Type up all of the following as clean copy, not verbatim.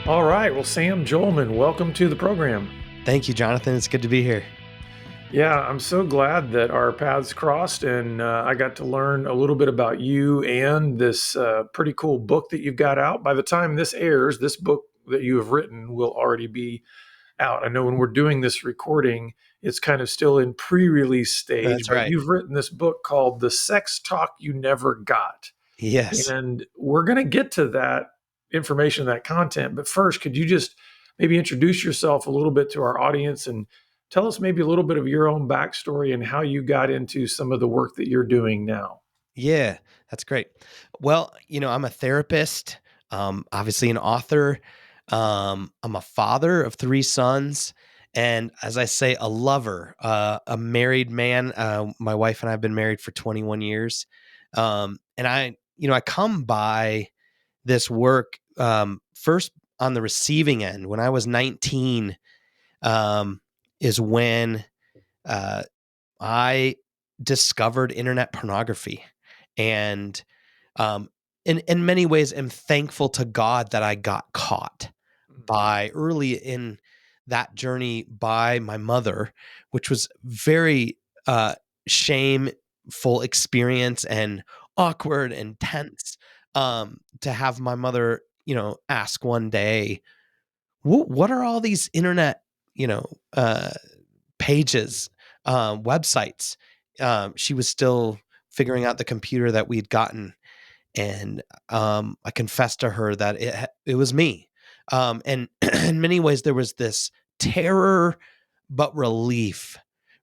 All right. Well, Sam Jolman, welcome to the program. Thank you, Jonathan. It's good to be here. Yeah, I'm so glad that our paths crossed and I got to learn a little bit about you and this pretty cool book that you've got out. By the time this airs, this book that you have written will already be out. I know when we're doing this recording, it's kind of still in pre release stage, That's but right. you've written this book called The Sex Talk You Never Got. Yes. And we're going to get to that information, that content. But first, could you just maybe introduce yourself a little bit to our audience and tell us maybe a little bit of your own backstory and how you got into some of the work that you're doing now? Yeah, that's great. Well, I'm a therapist, obviously an author. I'm a father of three sons. And as I say, a lover, a married man. My wife and I have been married for 21 years. And I come by this work first on the receiving end. When I was 19, is when uh, I discovered internet pornography, and um, in many ways, am thankful to God that I got caught by early in that journey by my mother, which was very uh, shameful experience and awkward and tense. To have my mother, ask one day, what are all these internet, you know, uh, pages, websites. She was still figuring out the computer that we'd gotten, and I confessed to her that it was me. And in many ways, there was this terror, but relief,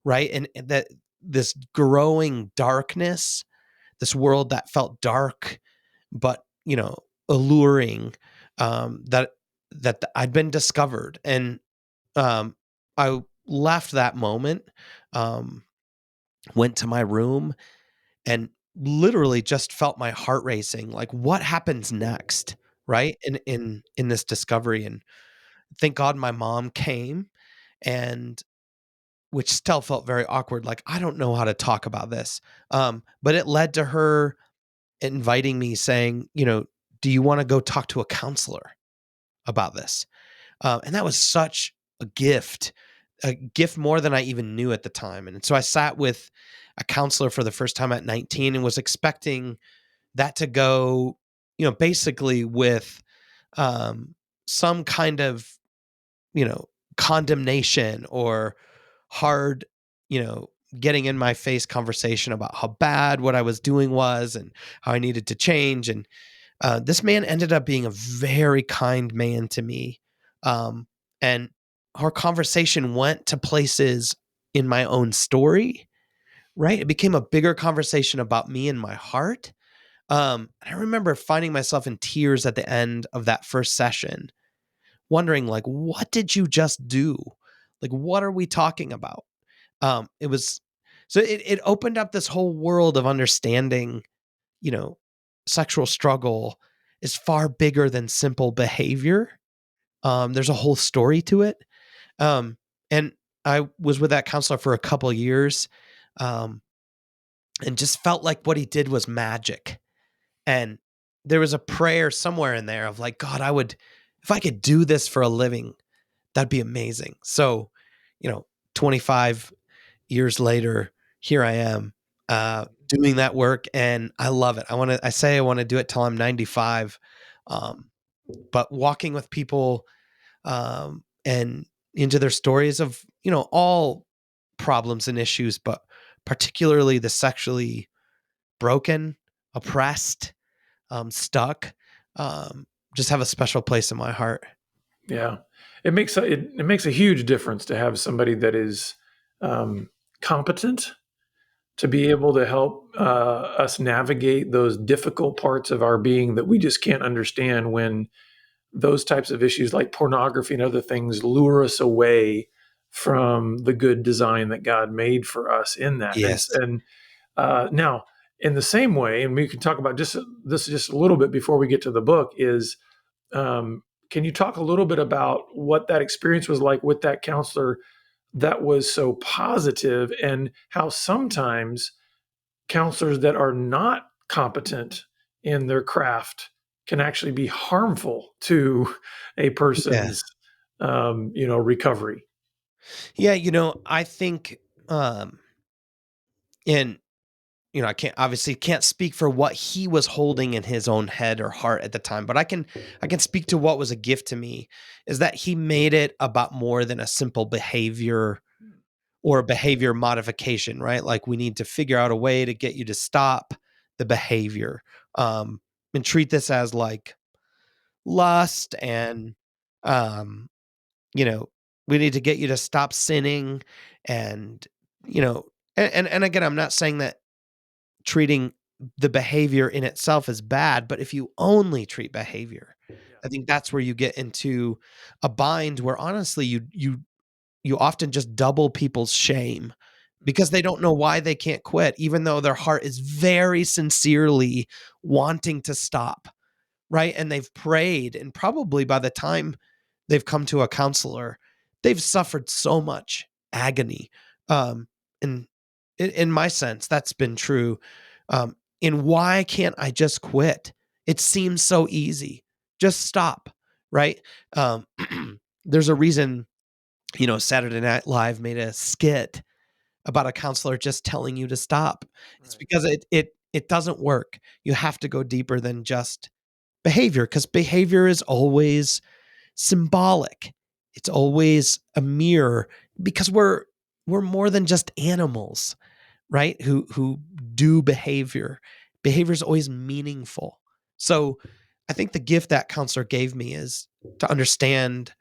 right? And that this growing darkness, this world that felt dark, but alluring. That I'd been discovered, and I left that moment, um, went to my room, and literally just felt my heart racing. Like, what happens next, right? In this discovery, and thank God my mom came, and which still felt very awkward. Like, I don't know how to talk about this, but it led to her inviting me, saying, "Do you want to go talk to a counselor about this?" And that was such a gift more than I even knew at the time. And so I sat with a counselor for the first time at 19 and was expecting that to go, basically with um, some kind of, you know, condemnation or hard, you know, getting in my face conversation about how bad what I was doing was and how I needed to change. And this man ended up being a very kind man to me. And our conversation went to places in my own story, right? It became a bigger conversation about me and my heart. I remember finding myself in tears at the end of that first session, wondering, like, what did you just do? Like, what are we talking about? It was so it opened up this whole world of understanding, you know, sexual struggle is far bigger than simple behavior. There's a whole story to it. And I was with that counselor for a couple years, um, and just felt like what he did was magic. And there was a prayer somewhere in there of like, God, if I could do this for a living, that'd be amazing. So, 25 years later, here I am, doing that work, and I love it. I say I want to do it till I'm 95. Um, but walking with people, and into their stories of, all problems and issues, but particularly the sexually broken, oppressed, stuck, just have a special place in my heart. Yeah, it makes a huge difference to have somebody that is um, competent to be able to help us navigate those difficult parts of our being that we just can't understand when those types of issues like pornography and other things lure us away from the good design that God made for us in that. Yes. And now, in the same way, and we can talk about this just a little bit before we get to the book, is um, can you talk a little bit about what that experience was like with that counselor that was so positive, and how sometimes counselors that are not competent in their craft can actually be harmful to a Yeah. person's, recovery. Yeah, I think, um, and I can't obviously can't speak for what he was holding in his own head or heart at the time, but I can speak to what was a gift to me is that he made it about more than a simple behavior or behavior modification, right? Like we need to figure out a way to get you to stop the behavior. Um, and treat this as like lust and um you know, we need to get you to stop sinning and, you know, and again, I'm not saying that treating the behavior in itself is bad, but if you only treat behavior, Yeah. I think that's where you get into a bind where honestly you often just double people's shame Mhm. because they don't know why they can't quit, even though their heart is very sincerely wanting to stop, right? And they've prayed, and probably by the time they've come to a counselor, they've suffered so much agony. And in my sense, that's been true. In why can't I just quit? It seems so easy. Just stop, right? Um, there's a reason, Saturday Night Live made a skit about a counselor just telling you to stop. It's Right. because it doesn't work. You have to go deeper than just behavior because behavior is always symbolic. It's always a mirror because we're more than just animals, right? Who do behavior. Behavior is always meaningful. So I think the gift that counselor gave me is to understand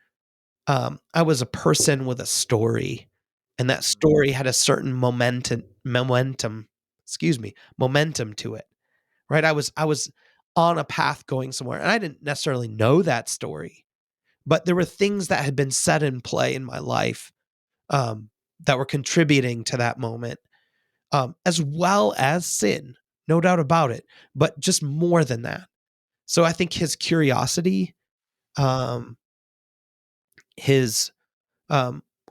I was a person with a story, and that Mhm. story had a certain momentum to it, right? I was on a path going somewhere, and I didn't necessarily know that story, but there were things that had been set in play in my life, um, that were contributing to that moment, as well as sin, no doubt about it, but just more than that. So I think his curiosity, um, his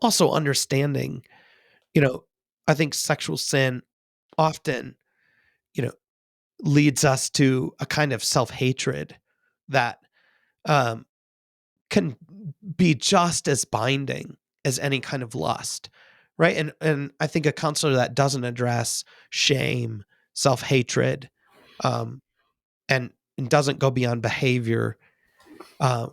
also understanding, you know, I think sexual sin often, you know, leads us to a kind of self hatred that um, can be just as binding as any kind of lust, right? And I think a counselor that doesn't address shame, self hatred, um, and doesn't go beyond behavior,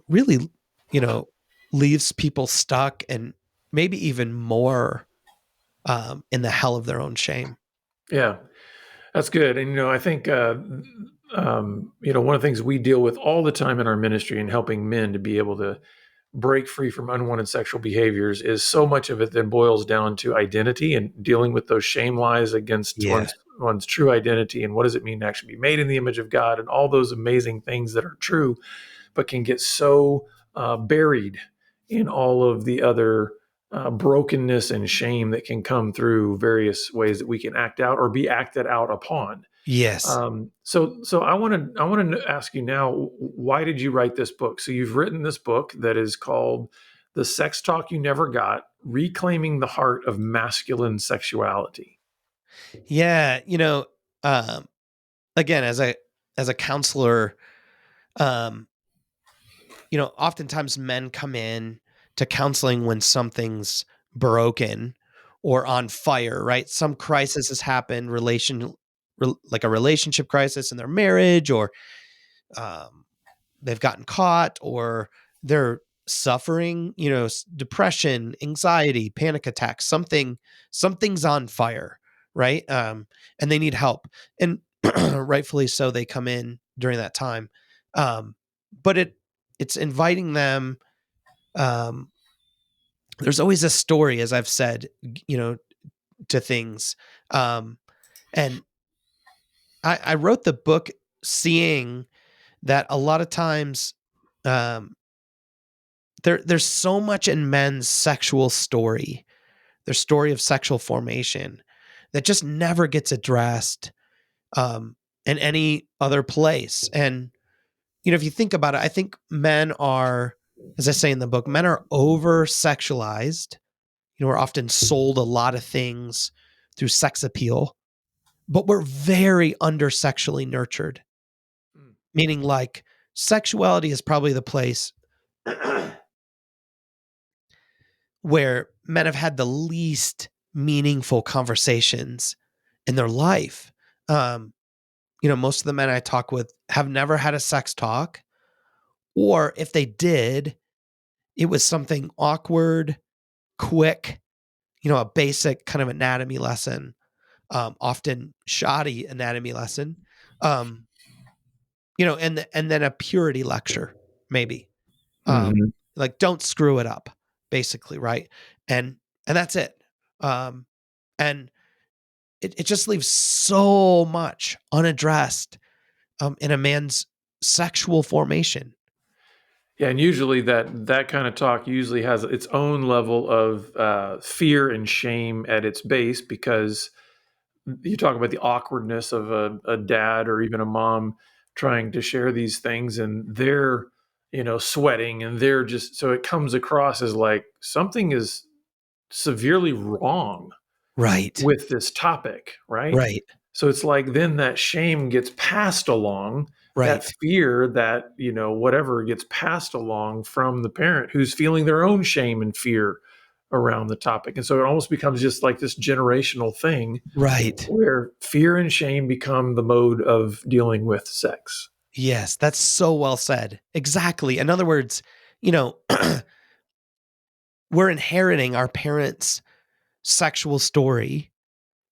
really, you know, leaves people stuck and maybe even more in the hell of their own shame. Yeah. That's good. And, I think, one of the things we deal with all the time in our ministry and helping men to be able to break free from unwanted sexual behaviors is so much of it then boils down to identity and dealing with those shame lies against Yeah. one's true identity and what does it mean to actually be made in the image of God and all those amazing things that are true, but can get so buried in all of the other brokenness and shame that can come through various ways that we can act out or be acted out upon. Yes. So I want to ask you now, why did you write this book? So you've written this book that is called "The Sex Talk You Never Got: Reclaiming the Heart of Masculine Sexuality." Yeah. Um, again, as a counselor, um, oftentimes men come in to counseling when something's broken or on fire, right? Some crisis has happened, like a relationship crisis in their marriage, or um, they've gotten caught, or they're suffering, depression, anxiety, panic attacks, something's on fire, right? And they need help. And rightfully so, they come in during that time. Um, but it's inviting them. Um, there's always a story, as I've said, to things. Um, and I wrote the book seeing that a lot of times, um, there's so much in men's sexual story, their story of sexual formation, that just never gets addressed um, in any other place. And if you think about it, I think men are, as I say in the book, men are over sexualized. We're often sold a lot of things through sex appeal, but we're very under sexually nurtured, Mm. meaning like Sexuality is probably the place where men have had the least meaningful conversations in their life. Um, most of the men I talk with have never had a sex talk, or if they did, it was something awkward, quick, a basic kind of anatomy lesson, often shoddy anatomy lesson, um, and then a purity lecture, maybe. Mhm. Like don't screw it up, basically, right? And that's it. Um, and it just leaves so much unaddressed in a man's sexual formation. Yeah, and usually that kind of talk usually has its own level of fear and shame at its base, because you talk about the awkwardness of a dad or even a mom trying to share these things, and they're sweating, and they're just, so it comes across as like something is severely wrong Right. with this topic, right? Right. So it's like then that shame gets passed along, that Right. fear, that, whatever gets passed along from the parent who's feeling their own shame and fear around the topic. And so it almost becomes just like this generational thing Right. where fear and shame become the mode of dealing with sex. Yes, that's so well said. Exactly. In other words, you know, we're inheriting our parents' sexual story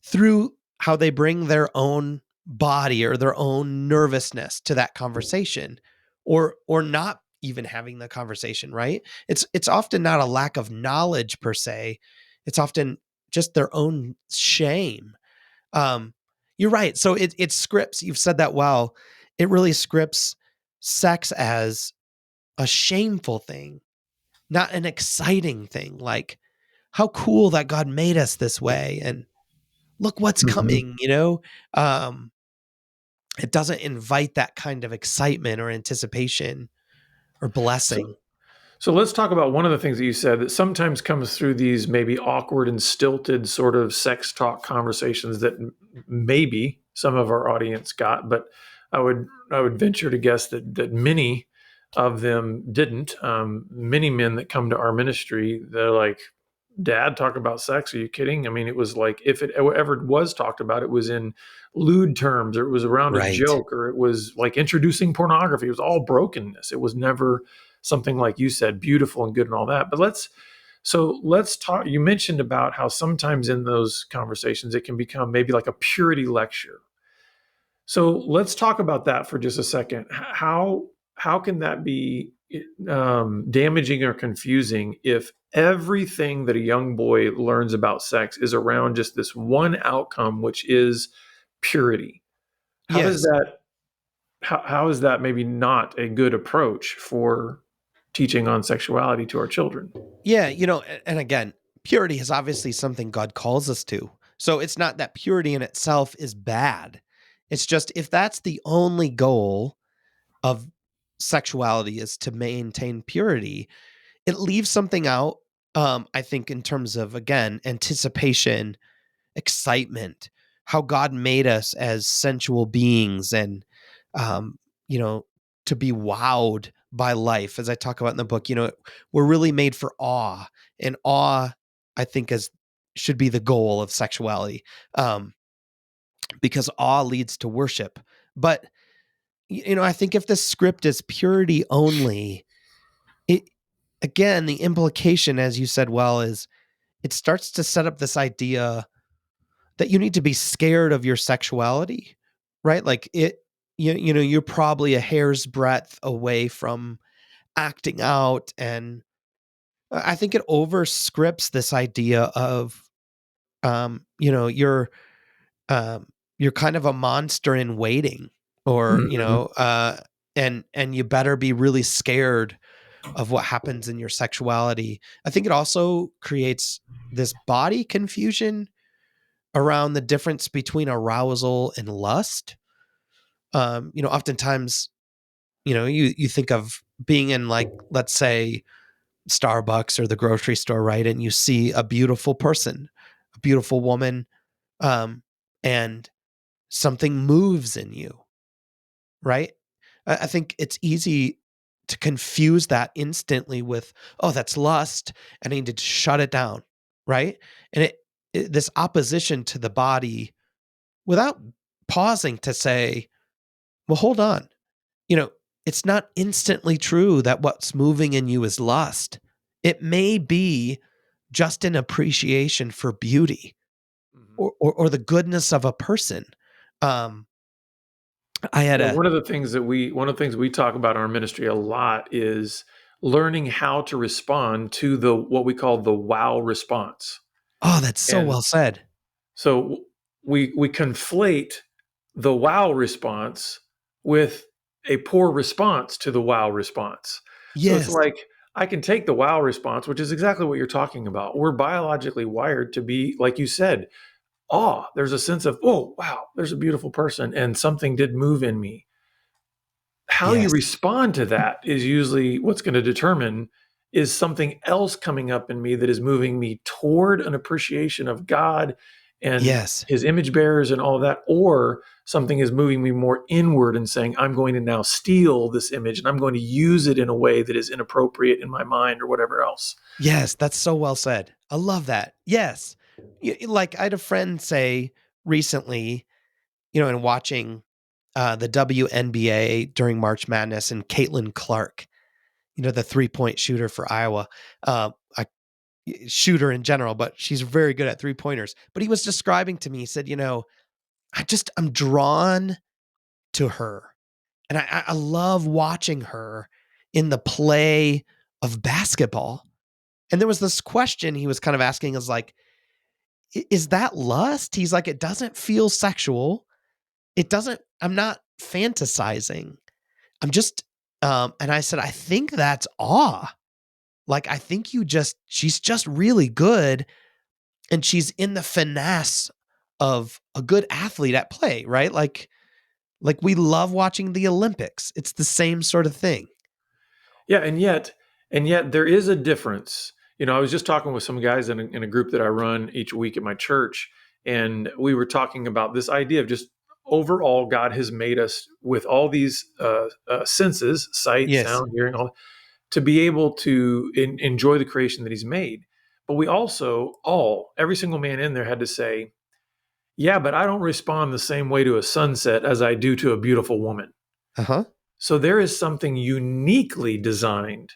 through how they bring their own body or their own nervousness to that conversation, or not even having the conversation, right? It's often not a lack of knowledge per se. It's often just their own shame. Um, you're right. So it scripts, you've said that well. It really scripts sex as a shameful thing, not an exciting thing. Like, how cool that God made us this way, and look what's Mhm. coming. Um, it doesn't invite that kind of excitement or anticipation or So, blessing. So let's talk about one of the things that you said that sometimes comes through these maybe awkward and stilted sort of sex talk conversations that maybe some of our audience got, but I would venture to guess that many of them didn't. Many men that come to our ministry, they're like, "Dad, talk about sex? Are you kidding?" I mean, it was like if it ever was talked about, it was in lewd terms, or it was around a Right. joke, or it was like introducing pornography. It was all brokenness. It was never something like you said, beautiful and good and all that. But let's talk. You mentioned about how sometimes in those conversations it can become maybe like a purity lecture. So let's talk about that for just a second. How can that be damaging or confusing if everything that a young boy learns about sex is around just this one outcome, which is purity? How does Yes. that how is that maybe not a good approach for teaching on sexuality to our children? Yeah. And again, purity is obviously something God calls us to. So it's not that purity in itself is bad. It's just if that's the only goal of sexuality is to maintain purity, it leaves something out. I think in terms of, again, anticipation, excitement, how God made us as sensual beings, and um, you know, to be wowed by life. As I talk about in the book, we're really made for awe, and awe, I think, is should be the goal of sexuality, um, because awe leads to worship. But I think if the script is purity only, it again, the implication, as you said well, is it starts to set up this idea that you need to be scared of your sexuality, right? Like you're probably a hair's breadth away from acting out. And I think it over scripts this idea of, um, you know, you're, you're kind of a monster in waiting, or, Mhm. and you better be really scared of what happens in your sexuality. I think it also creates this body confusion around the difference between arousal and lust. Oftentimes, you think of being in, like, let's say Starbucks or the grocery store, right? And you see a beautiful person, a beautiful woman, um, and something moves in you, right? I think it's easy to confuse that instantly with, oh, that's lust, and I need to shut it down, right? And this opposition to the body without pausing to say, well, hold on. You know, it's not instantly true that what's moving in you is lust. It may be just an appreciation for beauty Mhm. or the goodness of a person. Um, I had Yeah, a one of the things we talk about in our ministry a lot is learning how to respond to the what we call the wow response. oh, that's so And well said. so we conflate the wow response with a poor response to the wow response. So it's Yes, like I can take the wow response, which is exactly what you're talking about. We're biologically wired to be, like you said, awe. There's a sense of, oh, wow, there's a beautiful person and something did move in me. How you yes, respond to that is usually what's going to determine is something else coming up in me that is moving me toward an appreciation of God and yes, his image bearers and all of that, or something is moving me more inward and saying, I'm going to now steal this image and I'm going to use it in a way that is inappropriate in my mind or whatever else. yes. That's so well said. I love that. Yes. Like I had a friend say recently, in watching the WNBA during March Madness and Caitlin Clark, the 3-point shooter for Iowa. I shooter in general, but she's very good at 3-pointers. But he was describing to me, he said, I'm drawn to her. And I love watching her in the play of basketball. And there was this question he was kind of asking is like, is that lust? He's like, it doesn't feel sexual. It doesn't, I'm not fantasizing. I'm just, and I said, I think that's awe. Like, I think she's just really good. And she's in the finesse of a good athlete at play, right? Like we love watching the Olympics. It's the same sort of thing. Yeah, and yet there is a difference. I was just talking with some guys in a group that I run each week at my church, and we were talking about this idea of just overall God has made us with all these senses, sight, Yes. sound, hearing, all to be able to enjoy the creation that He's made. But we also every single man in there had to say, "Yeah, but I don't respond the same way to a sunset as I do to a beautiful woman." Uh-huh. So there is something uniquely designed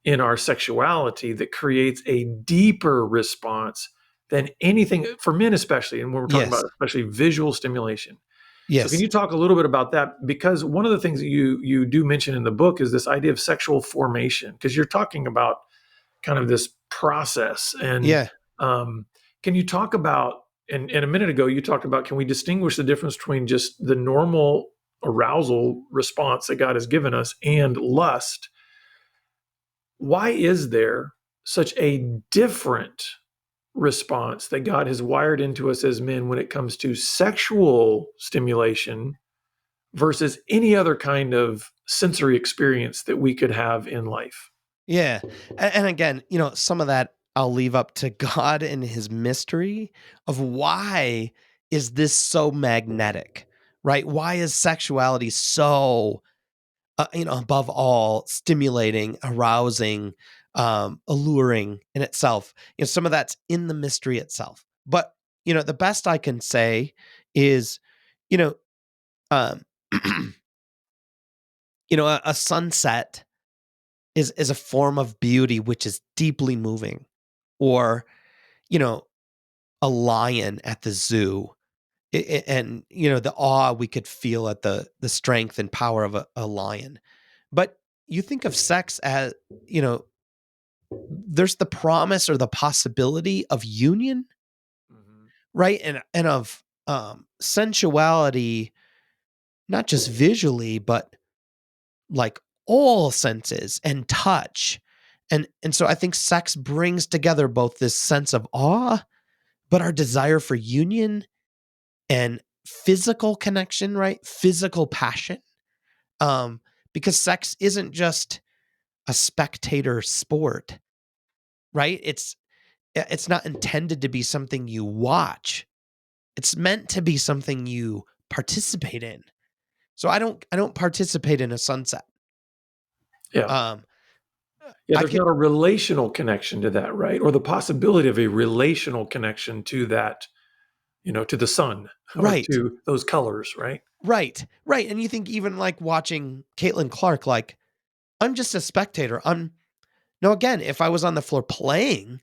in our sexuality that creates a deeper response than anything for men, especially. And when we're talking Yes. about especially visual stimulation. So can Yes. you talk a little bit about that? Because one of the things that you do mention in the book is this idea of sexual formation, because you're talking about kind of this process. And Yeah. um, can you talk about, and a minute ago, you talked about, can we distinguish the difference between just the normal arousal response that God has given us and lust? Why is there such a different response that God has wired into us as men when it comes to sexual stimulation versus any other kind of sensory experience that we could have in life? Yeah. And again, some of that I'll leave up to God and his mystery of why is this so magnetic, right? Why is sexuality so, above all, stimulating, arousing, alluring in itself? Some of that's in the mystery itself. But, the best I can say is, you know, um, a sunset is a form of beauty which is deeply moving, or you know a lion at the zoo, and the awe we could feel at the strength and power of a lion. But you think of sex as, there's the promise or the possibility of union, Mhm. right? And of sensuality, not just visually but like all senses and touch. And so I think sex brings together both this sense of awe, but our desire for union and physical connection, right? Physical passion. Um, because sex isn't just a spectator sport, right? It's not intended to be something you watch. It's meant to be something you participate in. So I don't participate in a sunset. Yeah. Um, Yeah, I there's could not a relational connection to that, right? Or the possibility of a relational connection to that, to the sun or right, to those colors, right? right. And you think even like watching Caitlin Clark, like I'm just a spectator. No, again, if I was on the floor playing,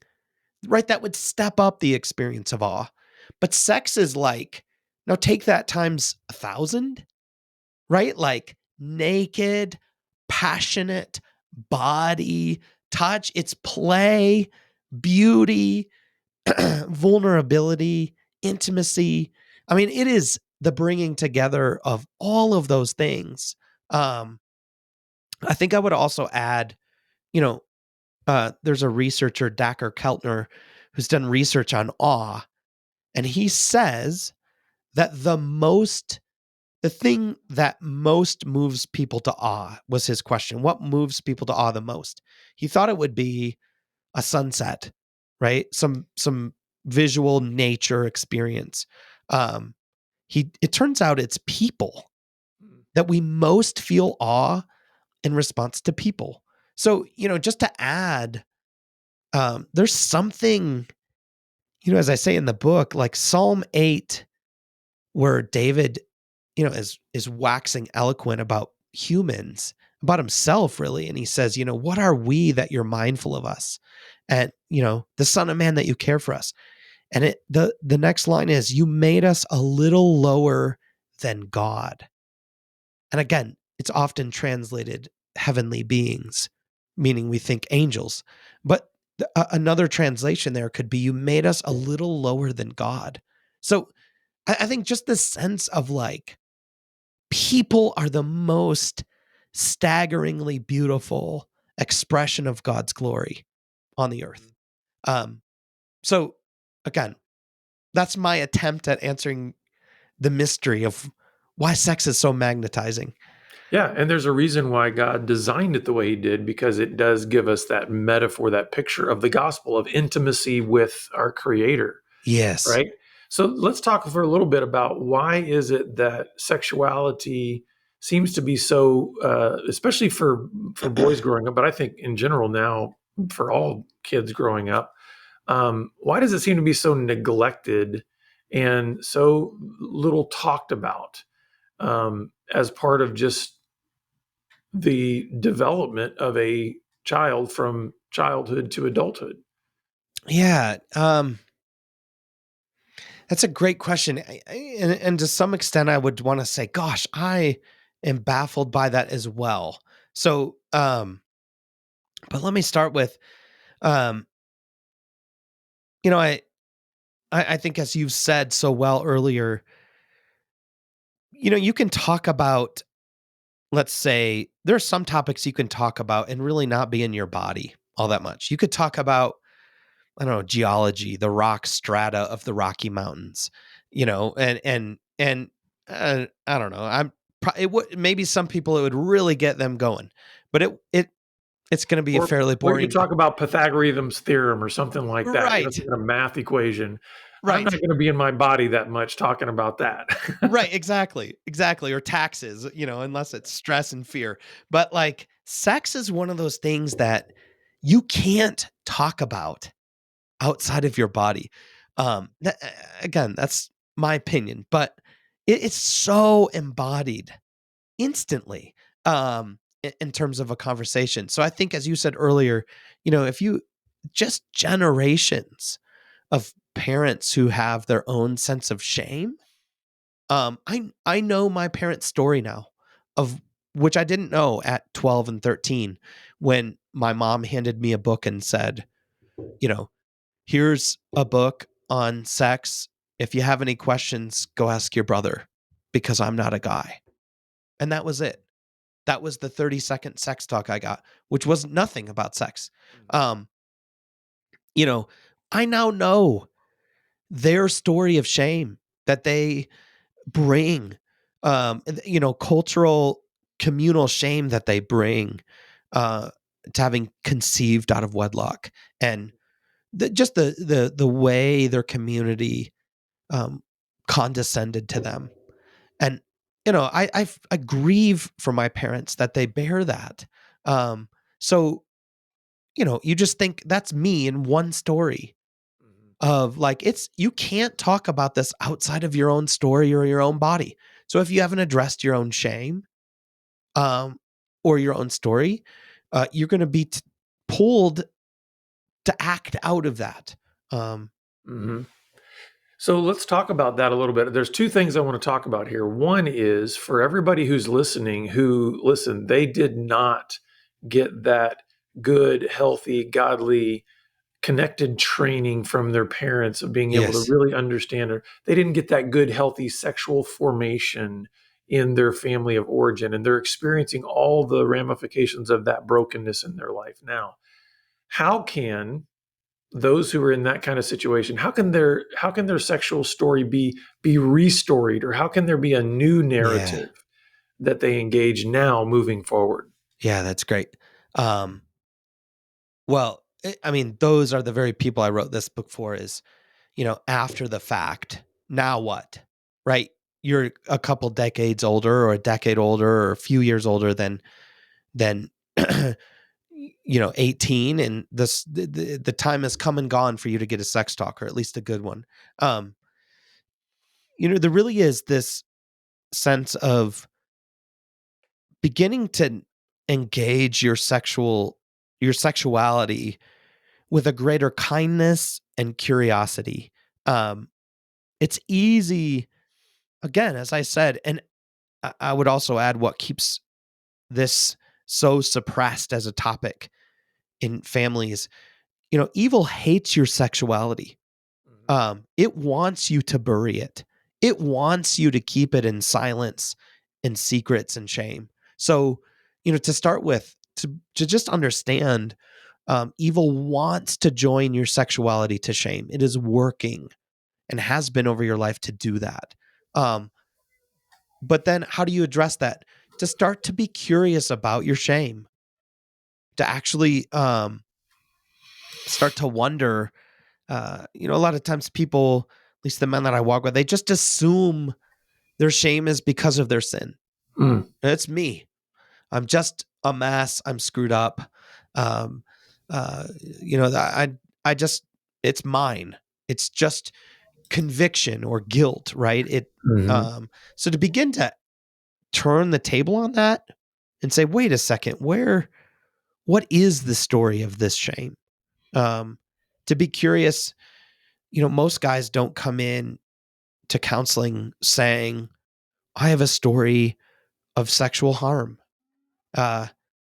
right, that would step up the experience of awe. But sex is like, now take that times 1,000, right? Like naked, passionate, body, touch, it's play, beauty, vulnerability, intimacy. I mean, it is the bringing together of all of those things. Um, I think I would also add, you know, there's a researcher, Dacher Keltner, who's done research on awe, and he says that the thing that most moves people to awe was his question. What moves people to awe the most? He thought it would be a sunset, right? Some visual nature experience. Um, it turns out it's people that we most feel awe in response to people. So, just to add, there's something, as I say in the book, like Psalm 8, where David, is waxing eloquent about humans, about himself, really. And he says, what are we that you're mindful of us? And, the Son of Man that you care for us. And the next line is, you made us a little lower than God. And again, it's often translated heavenly beings, meaning we think angels. But another translation there could be, you made us a little lower than God. So I think just the sense of like, people are the most staggeringly beautiful expression of God's glory on the earth. Um, so again, that's my attempt at answering the mystery of why sex is so magnetizing. Yeah, and there's a reason why God designed it the way he did, because it does give us that metaphor, that picture of the gospel of intimacy with our creator, Yes. right? So let's talk for a little bit about why is it that sexuality seems to be so, especially for boys growing up, but I think in general now for all kids growing up, why does it seem to be so neglected and so little talked about as part of just the development of a child from childhood to adulthood? Yeah. That's a great question. And to some extent, I would want to say, gosh, I am baffled by that as well. So, but let me start with, um, you know, I think as you've said so well earlier, you can talk about, let's say, there are some topics you can talk about and really not be in your body all that much. You could talk about, I don't know, geology, the rock strata of the Rocky Mountains, and I don't know. It would, maybe some people it would really get them going, but it's going to be a Or fairly or you boring. talk about Pythagorean's theorem or something like that. You're Right, looking at a math equation. I'm not right, going to be in my body that much talking about that. right. Exactly. Or taxes, unless it's stress and fear. But like, sex is one of those things that you can't talk about outside of your body. Again, that's my opinion, but it's so embodied instantly, in terms of a conversation. So I think, as you said earlier, if you just generations of parents who have their own sense of shame. I know my parents' story now, of which I didn't know at 12 and 13, when my mom handed me a book and said, you know, here's a book on sex. If you have any questions, go ask your brother, because I'm not a guy. And that was it. That was the 30-second sex talk I got, which was nothing about sex. Um, you know, I now know their story of shame that they bring, cultural, communal shame that they bring, uh, to having conceived out of wedlock, and just the way their community, um, condescended to them. And I grieve for my parents that they bear that. Um, so you just think that's me in one story Mhm. of like you can't talk about this outside of your own story or your own body. So if you haven't addressed your own shame, um, or your own story, you're going to be pulled to act out of that. Um, Mhm. So let's talk about that a little bit. There's two things I want to talk about here. One is for everybody who's listening, they did not get that good, healthy, godly, connected training from their parents of being able to yes. really understand, or they didn't get that good, healthy sexual formation in their family of origin. And they're experiencing all the ramifications of that brokenness in their life now. How can those who are in that kind of situation, how can their sexual story be restoried, or how can there be a new Yeah. narrative that they engage now moving forward? Yeah, that's great. Um, well, I mean, those are the very people I wrote this book for is, after the fact, now what? Right? You're a couple decades older or a decade older or a few years older than 18, and the time has come and gone for you to get a sex talk, or at least a good one. Um, there really is this sense of beginning to engage your sexuality with a greater kindness and curiosity. Um, it's easy, again, as I said, and I would also add what keeps this so suppressed as a topic in families. Evil hates your sexuality. Mhm. It wants you to bury it. It wants you to keep it in silence and secrets and shame. So, to start with, to just understand, evil wants to join your sexuality to shame. It is working and has been over your life to do that. Um, but then how do you address that? To start to be curious about your shame, to actually start to wonder. A lot of times people, at least the men that I walk with, they just assume their shame is because of their sin. Mm. It's me. I'm just a mess. I'm screwed up. Um, uh, I just, it's mine. It's just conviction or guilt, right? Mhm. So to begin to turn the table on that and say, wait a second, what is the story of this shame? Um, to be curious, most guys don't come in to counseling saying, I have a story of sexual harm. Uh,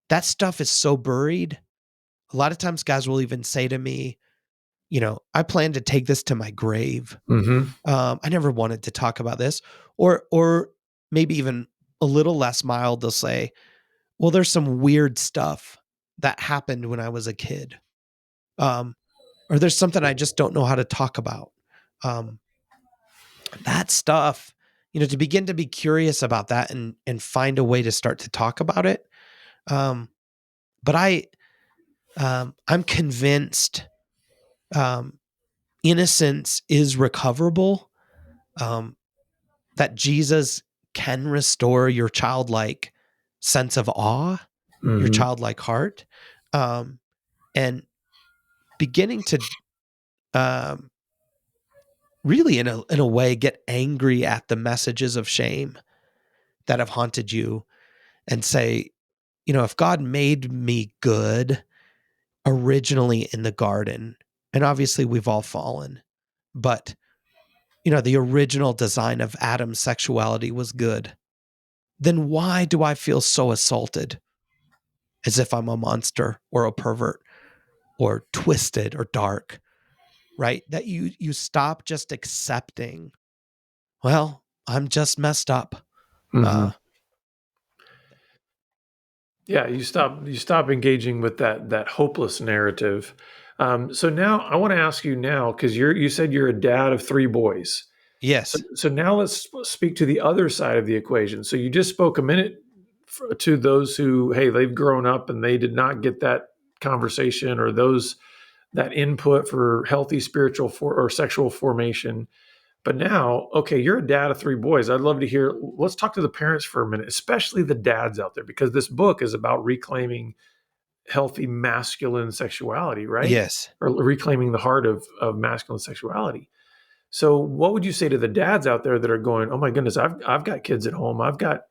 that stuff is so buried. A lot of times guys will even say to me, I plan to take this to my grave. Mhm. I never wanted to talk about this. Or maybe even a little less mild, they'll say, well, there's some weird stuff that happened when I was a kid. Um, or there's something I just don't know how to talk about. Um, that stuff, to begin to be curious about that and find a way to start to talk about it. Um, but I'm convinced um, innocence is recoverable. Um, that Jesus can restore your childlike sense of awe, your Mhm. childlike heart, um, and beginning to um, really, in a way, get angry at the messages of shame that have haunted you, and say, if God made me good originally in the garden, and obviously we've all fallen, but the original design of Adam's sexuality was good, then why do I feel so assaulted as if I'm a monster or a pervert or twisted or dark, right? That you stop just accepting, well, I'm just messed up. Mhm. Uh, Yeah, you stop engaging with that hopeless narrative. So now I want to ask you now, because you said you're a dad of three boys. So, yes. so now let's speak to the other side of the equation. So you just spoke a minute to those who, hey, they've grown up and they did not get that conversation, or that input for healthy spiritual or sexual formation. But now, okay, you're a dad of three boys. I'd love to hear. Let's talk to the parents for a minute, especially the dads out there, because this book is about reclaiming healthy masculine sexuality, right? Yes. Or reclaiming the heart of masculine sexuality. So, what would you say to the dads out there that are going, "Oh my goodness, I've got kids at home. I've got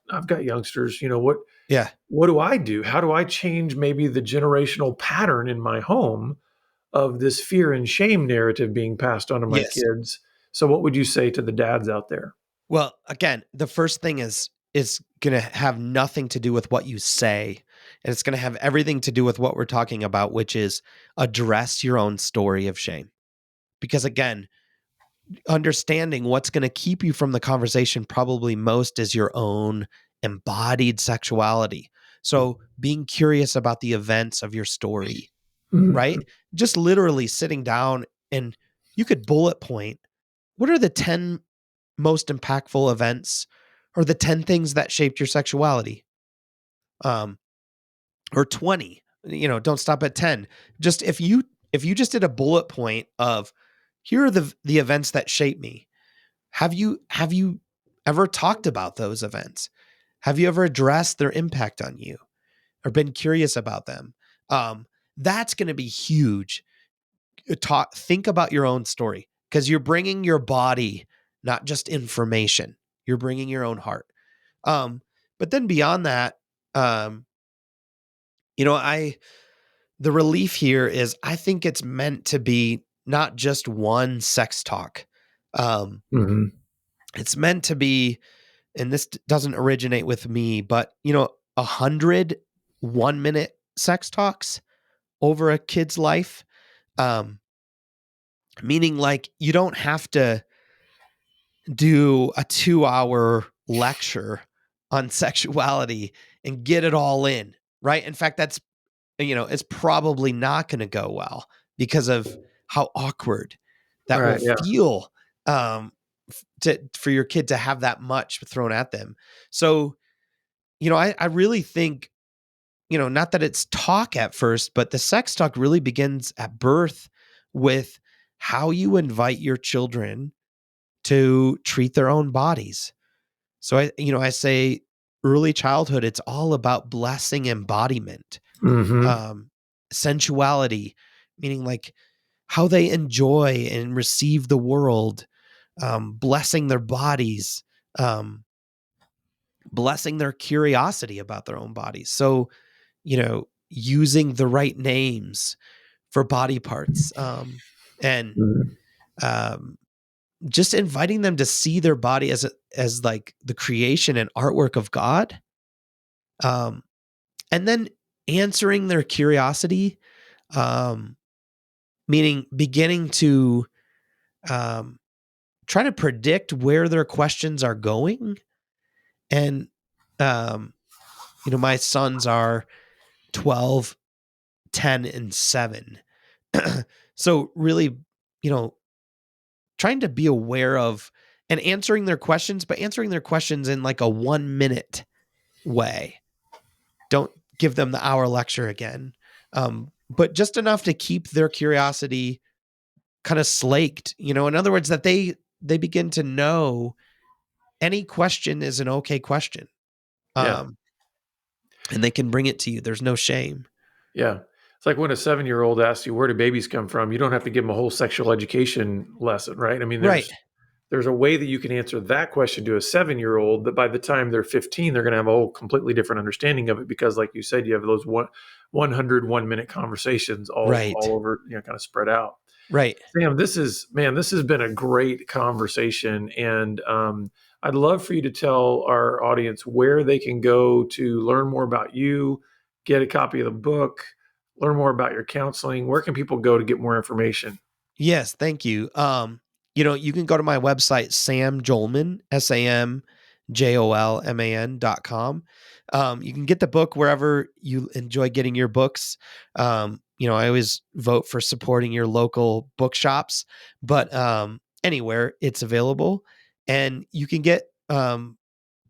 youngsters. You know Yeah. what do I do? How do I change maybe the generational pattern in my home of this fear and shame narrative being passed on to my Yes. kids?" So, what would you say to the dads out there? Well, again, the first thing is going to have nothing to do with what you say, and it's going to have everything to do with what we're talking about, which is address your own story of shame. Because again, understanding what's going to keep you from the conversation probably most is your own embodied sexuality. So, being curious about the events of your story, right? Mhm. Just literally sitting down and you could bullet point, what are the 10 most impactful events or the 10 things that shaped your sexuality? Um, or 20. Don't stop at 10. Just if you just did a bullet point of here are the events that shape me. Have you ever talked about those events? Have you ever addressed their impact on you or been curious about them? Um, that's going to be huge. Think about your own story because you're bringing your body, not just information. You're bringing your own heart. Um, but then beyond that, um, I the relief here is I think it's meant to be not just one sex talk. Um, Mhm. it's meant to be, and this doesn't originate with me, but 100 1-minute sex talks over a kid's life. Um, Meaning like you don't have to do a 2-hour lecture on sexuality and get it all in, right? In fact, it's probably not going to go well because of how awkward that will Right. Yeah. feel for your kid to have that much thrown at them. So, I really think, not that it's talk at first, but the sex talk really begins at birth with how you invite your children to treat their own bodies. So I say early childhood, it's all about blessing embodiment, Mhm. um, sensuality, meaning like how they enjoy and receive the world, blessing their bodies, um, blessing their curiosity about their own bodies. So, using the right names for body parts, and Mhm. um, just inviting them to see their body as like the creation and artwork of God, um, and then answering their curiosity, um, meaning beginning to um, try to predict where their questions are going. And um, my sons are 12, 10, and 7. So really, you know, trying to be aware of and answering their questions, but answering their questions in like a 1-minute way. Don't give them the hour lecture again. But just enough to keep their curiosity kind of slaked, in other words, that they begin to know any question is an okay question. Yeah. Um, and they can bring it to you. There's no shame. Yeah. It's like when a 7-year-old asks you, "Where do babies come from?" You don't have to give them a whole sexual education lesson, right? I mean, Right. there's a way that you can answer that question to a 7-year-old that by the time they're 15, they're going to have a whole completely different understanding of it because, like you said, you have those 101-minute conversations all Right. over, kind of spread out. Right. Sam, this has been a great conversation, and I'd love for you to tell our audience where they can go to learn more about you, get a copy of the book, learn more about your counseling. Where can people go to get more information? Yes, thank you. You can go to my website, Sam Jolman, SamJolman.com. You can get the book wherever you enjoy getting your books. I always vote for supporting your local bookshops, but anywhere it's available. And you can get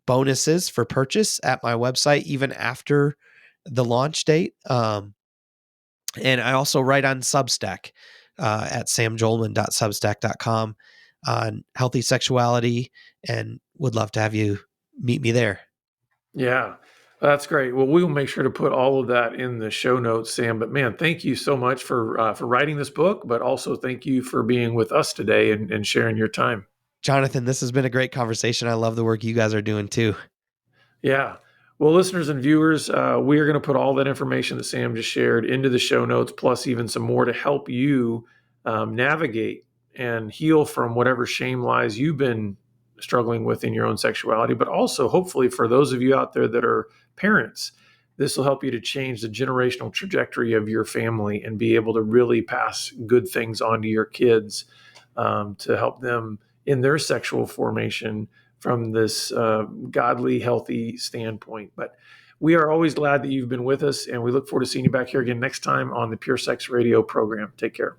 bonuses for purchase at my website even after the launch date. And I also write on Substack at samjolman.substack.com. on healthy sexuality, and would love to have you meet me there. Yeah, that's great. Well, we will make sure to put all of that in the show notes, Sam. But man, thank you so much for writing this book, but also thank you for being with us today and sharing your time. Jonathan, this has been a great conversation. I love the work you guys are doing too. Yeah. Well, listeners and viewers, we are going to put all that information that Sam just shared into the show notes, plus even some more to help you navigate and heal from whatever shame lies you've been struggling with in your own sexuality. But also, hopefully, for those of you out there that are parents, this will help you to change the generational trajectory of your family and be able to really pass good things on to your kids to help them in their sexual formation from this godly, healthy standpoint. But we are always glad that you've been with us, and we look forward to seeing you back here again next time on the Pure Sex Radio program. Take care.